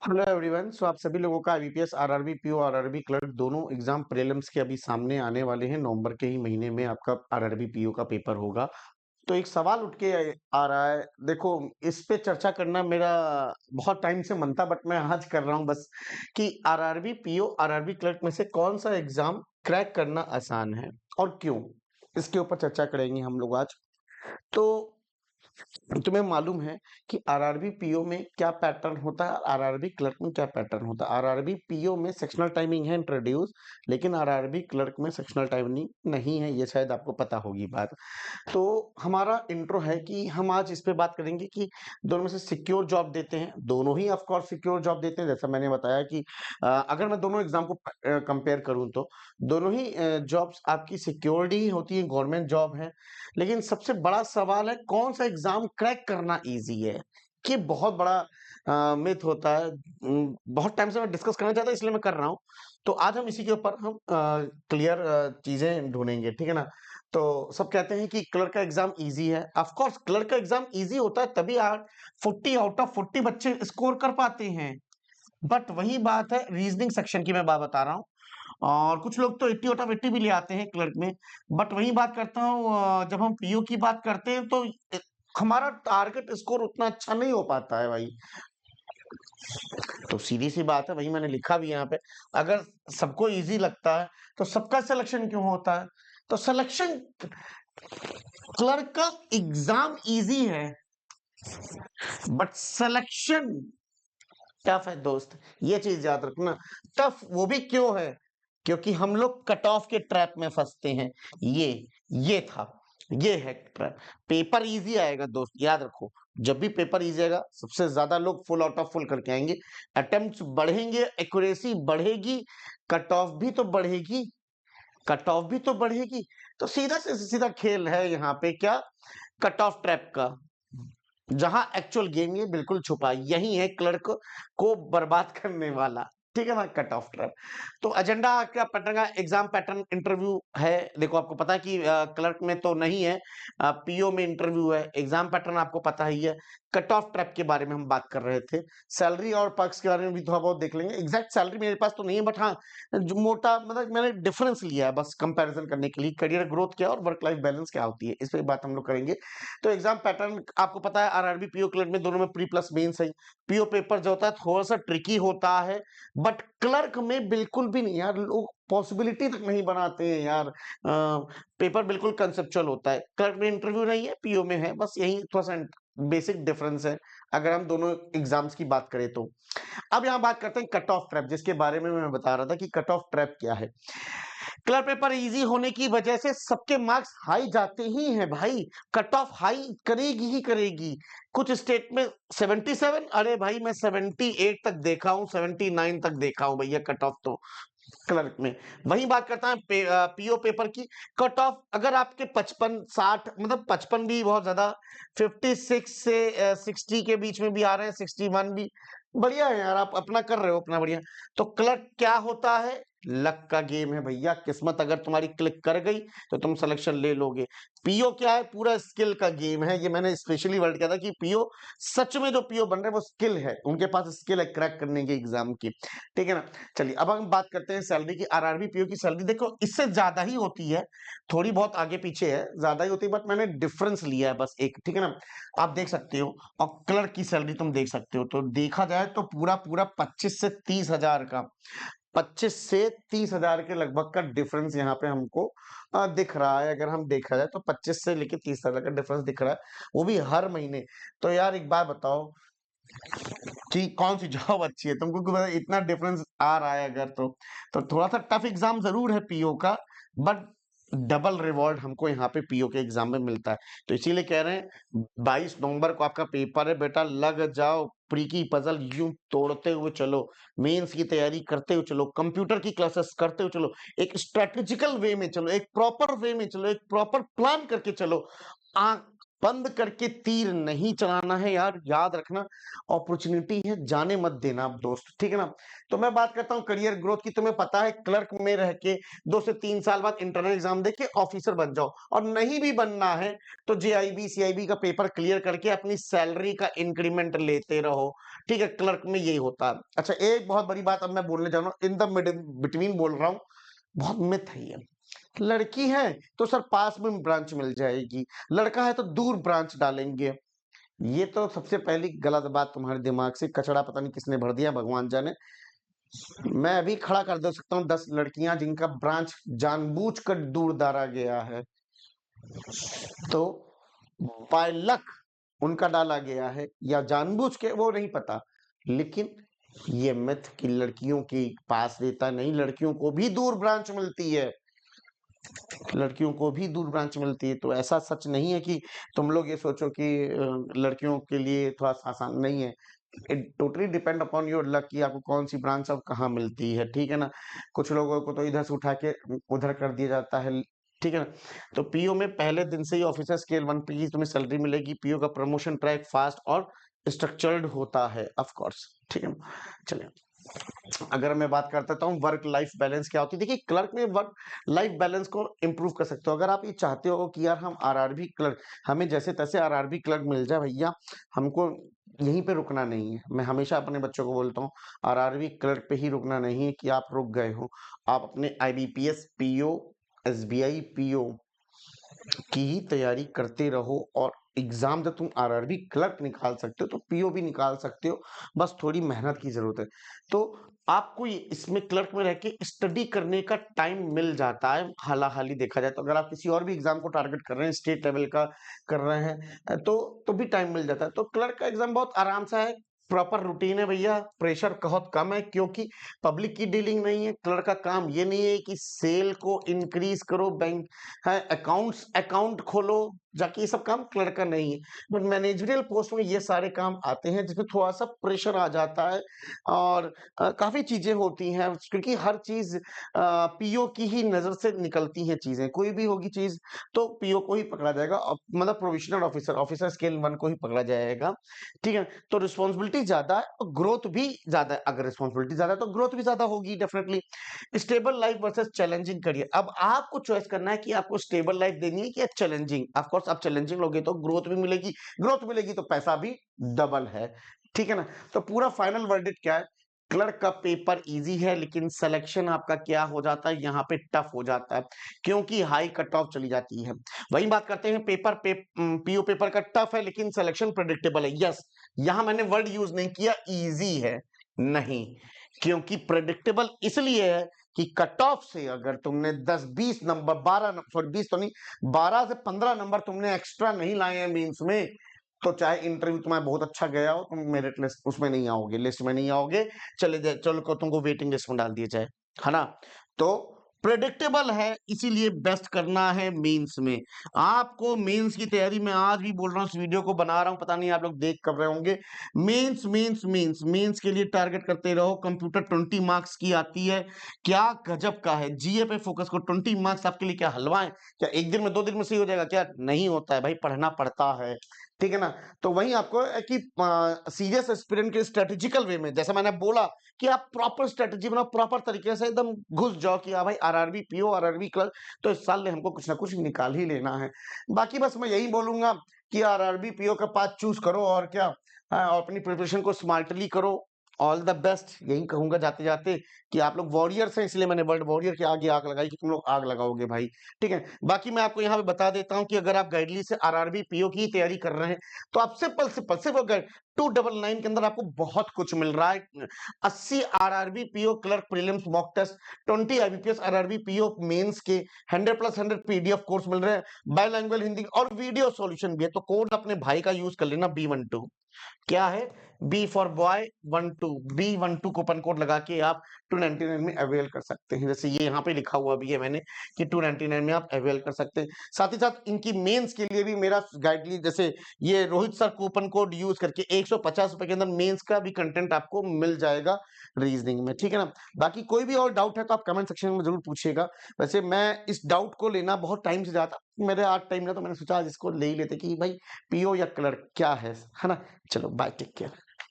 Hello everyone. आप सभी लोगों का IBPS RRB PO RRB clerk दोनों एग्जाम प्रीलिम्स के अभी सामने आने वाले हैं। नवंबर के ही महीने में आपका आरआरबी पीओ का पेपर होगा। तो एक सवाल उठ के आ रहा है। देखो, इस पे चर्चा करना मेरा बहुत टाइम से मन था, बट मैं आज कर रहा हूं बस, कि आरआरबी पीओ आरआरबी क्लर्क में से कौन सा एग्जाम क्रैक करना आसान है और क्यों। इसके ऊपर चर्चा करेंगे हम लोग आज। तो तुम्हें मालूम है कि आरआरबी पीओ में क्या पैटर्न होता है, आरआरबी क्लर्क में क्या पैटर्न होता है। आरआरबी पीओ में सेक्शनल टाइमिंग है इंट्रोड्यूस, लेकिन आरआरबी क्लर्क में सेक्शनल टाइमिंग नहीं है। ये शायद आपको पता होगी बात। तो हमारा इंट्रो है कि हम आज इस पे बात करेंगे कि दोनों में से सिक्योर जॉब देते हैं। दोनों ही ऑफ कोर्स सिक्योर जॉब देते हैं, जैसा मैंने बताया कि अगर मैं दोनों एग्जाम को कंपेयर करूं तो दोनों ही जॉब्स आपकी सिक्योरिटी ही होती है, गवर्नमेंट जॉब है। लेकिन सबसे बड़ा सवाल है कौन सा एग्जाम क्रैक करना इजी है। कि बहुत बड़ा मिथ होता है। बहुत टाइम से मैं डिस्कस करना चाहता इसलिए मैं कर रहा हूं। तो आज हम इसी के ऊपर हम क्लियर चीजें ढूंढेंगे, ठीक है ना। तो सब कहते हैं कि क्लर्क का एग्जाम इजी है। ऑफ कोर्स क्लर्क का एग्जाम इजी होता है, तभी यार 40 आउट ऑफ 40 बच्चे स्कोर कर पाते हैं। बट वही बात है, रीजनिंग सेक्शन की मैं बात बता रहा हूँ। और कुछ लोग तो 80 आउट ऑफ 80 भी ले आते हैं क्लर्क में। बट वही बात करता हूँ, जब हम पीओ की बात करते हैं तो हमारा टारगेट स्कोर उतना अच्छा नहीं हो पाता है भाई। तो सीधी सी बात है, वही मैंने लिखा भी यहाँ पे। अगर सबको इजी लगता है तो सबका सिलेक्शन क्यों होता है। तो सिलेक्शन, क्लर्क का एग्जाम इजी है बट सिलेक्शन टफ है दोस्त। ये चीज याद रखना। टफ वो भी क्यों है, क्योंकि हम लोग कट ऑफ के ट्रैप में फंसते हैं। ये था, ये है ट्रैप। पेपर इजी आएगा दोस्त, याद रखो। जब भी पेपर इजी आएगा सबसे ज्यादा लोग फुल आउट ऑफ फुल करके आएंगे। अटेम्प्ट्स बढ़ेंगे, एक्यूरेसी बढ़ेगी, कट ऑफ भी तो बढ़ेगी। कट ऑफ भी तो बढ़ेगी। तो सीधा से सीधा खेल है यहाँ पे क्या, कट ऑफ ट्रैप का। जहां एक्चुअल गेम ये बिल्कुल छुपा है, यही है क्लर्क को बर्बाद करने वाला। ठीक है ना, कट ऑफ ट्रैप। तो एजेंडा क्या पैटर्न का, एग्जाम पैटर्न इंटरव्यू है। देखो आपको पता है कि क्लर्क में तो नहीं है, पीओ में इंटरव्यू है। एग्जाम पैटर्न आपको पता ही है। कट ऑफ ट्रैप के बारे में हम बात कर रहे थे। सैलरी और पर्क्स के बारे में भी थोड़ा बहुत देख लेंगे। एग्जैक्ट सैलरी मेरे पास तो नहीं है, बट हाँ जो मोटा मतलब मैंने डिफरेंस लिया है बस कंपैरिजन करने के लिए, करियर ग्रोथ क्या और वर्क लाइफ बैलेंस क्या होती है, इस पे बात हम लोग करेंगे। तो एग्जाम पैटर्न आपको पता है, आरआरबी पीओ क्लर्क में दोनों में प्री प्लस मेंस है। पीओ पेपर जो होता है थोड़ा सा ट्रिकी होता है, बट क्लर्क में बिल्कुल भी नहीं यार। लोग पॉसिबिलिटी तक नहीं बनाते हैं यार। पेपर बिल्कुल कंसेप्चुअल होता है। क्लर्क में इंटरव्यू नहीं है, पीओ में है, बस यही थोड़ा सा बेसिक डिफरेंस है अगर हम दोनों एग्जाम्स की बात करें तो। अब यहाँ बात करते हैं कट ऑफ ट्रैप, जिसके बारे में मैं बता रहा था कि कट ऑफ ट्रैप क्या है। क्लर्क पेपर इजी होने की वजह से सबके मार्क्स हाई जाते ही हैं भाई। कट ऑफ हाई करेगी ही करेगी। कुछ स्टेट में 77, अरे भाई मैं 78 तक देखा हूं, 79 तक देखा हूं भैया कट ऑफ तो क्लर्क में। वही बात करता है पीओ पेपर की। कट ऑफ अगर आपके 55 60, मतलब 55 भी बहुत ज्यादा, 56 से 60 के बीच में भी आ रहे हैं, 61 भी बढ़िया है यार। आप अपना कर रहे हो अपना बढ़िया। तो क्लर्क क्या होता है, लक का गेम है भैया। किस्मत अगर तुम्हारी क्लिक कर गई तो तुम सिलेक्शन ले लोगे। पीओ क्या है, पूरा स्किल का गेम है। ये मैंने स्पेशली वर्ड किया था कि पीओ, सच में जो पीओ बन रहे हैं वो स्किल है, उनके पास स्किल है क्रैक करने के एग्जाम की। ठीक है ना। चलिए अब हम बात करते हैं सैलरी की। आरआरबी पीओ की सैलरी देखो इससे ज्यादा ही होती है, थोड़ी बहुत आगे पीछे है, ज्यादा ही होती है, बट मैंने डिफरेंस लिया है बस एक, ठीक है ना। आप देख सकते हो, और क्लर्क की सैलरी तुम देख सकते हो। तो देखा जाए तो पूरा पूरा 25 से 30 हजार का, 25 से 30 हजार के लगभग का डिफरेंस यहाँ पे हमको दिख रहा है। अगर हम देखा जाए तो 25 से लेके 30 हजार का डिफरेंस दिख रहा है, वो भी हर महीने। तो यार एक बात बताओ कि कौन सी जॉब अच्छी है तुमको, क्योंकि इतना डिफरेंस आ रहा है अगर तो थोड़ा सा टफ एग्जाम जरूर है पीओ का, बट डबल रिवॉर्ड हमको यहाँ पे पीओ के एग्जाम में मिलता है। तो इसीलिए कह रहे हैं 22 नवंबर को आपका पेपर है बेटा, लग जाओ। प्री की पजल यूं तोड़ते हुए चलो, मेंस की तैयारी करते हुए चलो, कंप्यूटर की क्लासेस करते हुए चलो, एक स्ट्रेटेजिकल वे में चलो, एक प्रॉपर वे में चलो, एक प्रॉपर प्लान करके चलो। बंद करके तीर नहीं चलाना है यार, याद रखना। अपॉर्चुनिटी है, जाने मत देना आप दोस्त, ठीक है ना। तो मैं बात करता हूँ करियर ग्रोथ की। तुम्हें पता है क्लर्क में रह के 2 से 3 साल बाद इंटरनल एग्जाम दे के ऑफिसर बन जाओ, और नहीं भी बनना है तो जेआईबी सीआईबी का पेपर क्लियर करके अपनी सैलरी का इंक्रीमेंट लेते रहो, ठीक है। क्लर्क में यही होता है। अच्छा, एक बहुत बड़ी बात अब मैं बोलने जा रहा हूँ, इन द बिटवीन बोल रहा हूँ, बहुत मिथ है ये। लड़की है तो सर पास में ब्रांच मिल जाएगी, लड़का है तो दूर ब्रांच डालेंगे। ये तो सबसे पहली गलत बात तुम्हारे दिमाग से, कचड़ा पता नहीं किसने भर दिया, भगवान जाने। मैं अभी खड़ा कर दे सकता हूँ 10 लड़कियां जिनका ब्रांच जानबूझकर दूर डाला गया है, तो बाय लक उनका डाला गया है या जानबूझ के, वो नहीं पता। लेकिन ये मिथ कि लड़कियों के पास रहता नहीं, लड़कियों को भी दूर ब्रांच मिलती है, लड़कियों को भी दूर ब्रांच मिलती है। तो ऐसा सच नहीं है कि तुम लोग ये सोचो कि लड़कियों के लिए थोड़ा सा आसान नहीं है। It totally depend upon your luck कि आपको कौन सी ब्रांच अब कहाँ मिलती है, ठीक है ना। कुछ लोगों को तो इधर से उठा के उधर कर दिया जाता है, ठीक है ना। तो पीओ में पहले दिन से ही ऑफिसर स्केल 1 पे की तुम्हें सैलरी मिलेगी। पीओ का प्रमोशन ट्रैक फास्ट और स्ट्रक्चर्ड होता है, ऑफ कोर्स, ठीक है ना। चलिए, अगर मैं बात करता हूँ वर्क लाइफ बैलेंस क्या होती है। देखिए, क्लर्क में वर्क लाइफ बैलेंस को इम्प्रूव कर सकते हो। अगर आप ये चाहते हो कि यार हम आरआरबी क्लर्क, हमें जैसे तैसे आरआरबी क्लर्क मिल जाए भैया, हमको यहीं पे रुकना नहीं है। मैं हमेशा अपने बच्चों को बोलता हूँ, आरआरबी क्लर्क पे ही रुकना नहीं है कि आप रुक गए हो। आप अपने आईबीपीएस पीओ, एसबीआई पीओ की ही तैयारी करते रहो, और एग्जाम जब तुम आरआरबी क्लर्क निकाल सकते हो तो पीओ भी निकाल सकते हो, बस थोड़ी मेहनत की जरूरत है। तो आपको इसमें क्लर्क में रह के स्टडी करने का टाइम मिल जाता है। हाला हाली देखा जाए तो अगर आप किसी और भी एग्जाम को टारगेट कर रहे हैं, स्टेट लेवल का कर रहे हैं, तो भी टाइम मिल जाता है। तो क्लर्क का एग्जाम बहुत आराम सा है, प्रॉपर रूटीन है भैया, प्रेशर बहुत कम है, क्योंकि पब्लिक की डीलिंग नहीं है। क्लर्क का काम ये नहीं है कि सेल को इंक्रीज करो, बैंक है, अकाउंट खोलो जाके, ये सब काम क्लर्क का नहीं है। बट मैनेजरियल पोस्ट में ये सारे काम आते हैं जिसमें थोड़ा सा प्रेशर आ जाता है, और काफी चीजें होती हैं, क्योंकि हर चीज पीओ की ही नजर से निकलती हैं चीजें। कोई भी होगी चीज तो पीओ को ही पकड़ा जाएगा, मतलब प्रोविजनल ऑफिसर, ऑफिसर स्केल 1 को ही पकड़ा जाएगा, ठीक है। तो रिस्पॉन्सिबिलिटी ज्यादा है और ग्रोथ भी ज्यादा है। अगर रिस्पॉन्सिबिलिटी ज्यादा है तो ग्रोथ भी ज्यादा होगी definitely. Stable life versus challenging career. अब आपको चॉइस करना है कि आपको स्टेबल लाइफ देनी है कि चैलेंजिंग। ऑफ कोर्स आप चैलेंजिंग लोगे तो ग्रोथ भी मिलेगी, ग्रोथ मिलेगी तो पैसा भी डबल है, ठीक है ना। तो पूरा फाइनल वर्डिक्ट क्या है? क्लर्क का पेपर इजी है, लेकिन सिलेक्शन आपका क्या हो जाता है, यहाँ पे टफ हो जाता है, क्योंकि हाई कट ऑफ चली जाती है। वही बात करते हैं, पीओ पेपर का टफ है लेकिन सिलेक्शन प्रेडिक्टेबल है। यस, यहां मैंने वर्ड यूज नहीं किया इजी है, नहीं, क्योंकि प्रेडिक्टेबल इसलिए है कि कट ऑफ से अगर तुमने 10-20 नंबर, 12 सॉरी 20 तो नहीं, 12 से 15 नंबर तुमने एक्स्ट्रा नहीं लाए हैं मींस में, तो चाहे इंटरव्यू तुम्हारा बहुत अच्छा गया हो, तुम मेरिट लिस्ट उसमें नहीं आओगे, लिस्ट में नहीं आओगे, चले जाए, चलो को तुमको वेटिंग लिस्ट में डाल दिया जाए, है ना। तो प्रेडिक्टेबल है, इसीलिए बेस्ट करना है मेंस में। आपको मेंस की तैयारी मैं आज भी बोल रहा हूं, इस वीडियो को बना रहा हूं, पता नहीं आप लोग देख कर रहे होंगे। मेंस मेंस मेंस मेंस के लिए टारगेट करते रहो। कंप्यूटर 20 मार्क्स की आती है, क्या गजब का है। जीए पे फोकस को, 20 मार्क्स आपके लिए क्या हलवा है? क्या एक दिन में 2 दिन में सही हो जाएगा? क्या नहीं होता है भाई, पढ़ना पड़ता है, ठीक है ना। तो वही आपको है कि सीरियस एस्पिरेंट के स्ट्रेटेजिकल वे में, जैसा मैंने बोला कि आप प्रॉपर स्ट्रेटेजी बनाओ, प्रॉपर तरीके से एकदम घुस जाओ कि हाँ भाई आरआरबी पीओ, आरआरबी क्लर्क, तो इस साल ने हमको कुछ ना कुछ निकाल ही लेना है। बाकी बस मैं यही बोलूंगा कि आरआरबी पीओ का पाथ चूज करो, और क्या, और अपनी प्रिपरेशन को स्मार्टली करो। ऑल द बेस्ट, यही कहूंगा जाते जाते कि आप लोग वॉरियर्स हैं, इसलिए मैंने वर्ड वॉरियर के आगे आग लगाई कि तुम लोग आग लगाओगे भाई, ठीक है। बाकी मैं आपको यहाँ पे बता देता हूँ कि अगर आप गाइडली से आरआरबी पीओ की तैयारी कर रहे हैं तो आप सिंपल सिंपल सिर्फ 299 के अंदर आपको बहुत कुछ मिल रहा है। 80 RRB PO clerk prelims mock test, 20 IBPS RRB PO mains के 100+100 पीडीएफ कोर्स मिल रहे हैं, बायलैंग्वेज हिंदी और वीडियो सॉल्यूशन भी है। तो कोड अपने भाई का यूज कर लेना, B12। क्या है? B for boy 12, B12 coupon code लगा के आप 299 में अवेल कर सकते हैं। जैसे ये यहाँ पे लिखा हुआ भी है मैंने कि 299 में आप अवेल कर सकते हैं। साथ ही साथ इनकी मेंस के लिए भी मेरा गाइडलाइन, जैसे ये Rohit sir coupon code use करके 150 रुपए के अंदर मेंस का भी कंटेंट आपको मिल जाएगा रीजनिंग में, ठीक है ना। बाकी कोई भी और डाउट है तो आप कमेंट सेक्शन में जरूर पूछिएगा। वैसे मैं इस डाउट को लेना बहुत टाइम से जाता, मेरे आज टाइम ना तो मैंने सोचा आज इसको ले ही लेते कि भाई पीओ या क्लर्क क्या है ना? चलो बाय टेक केयर।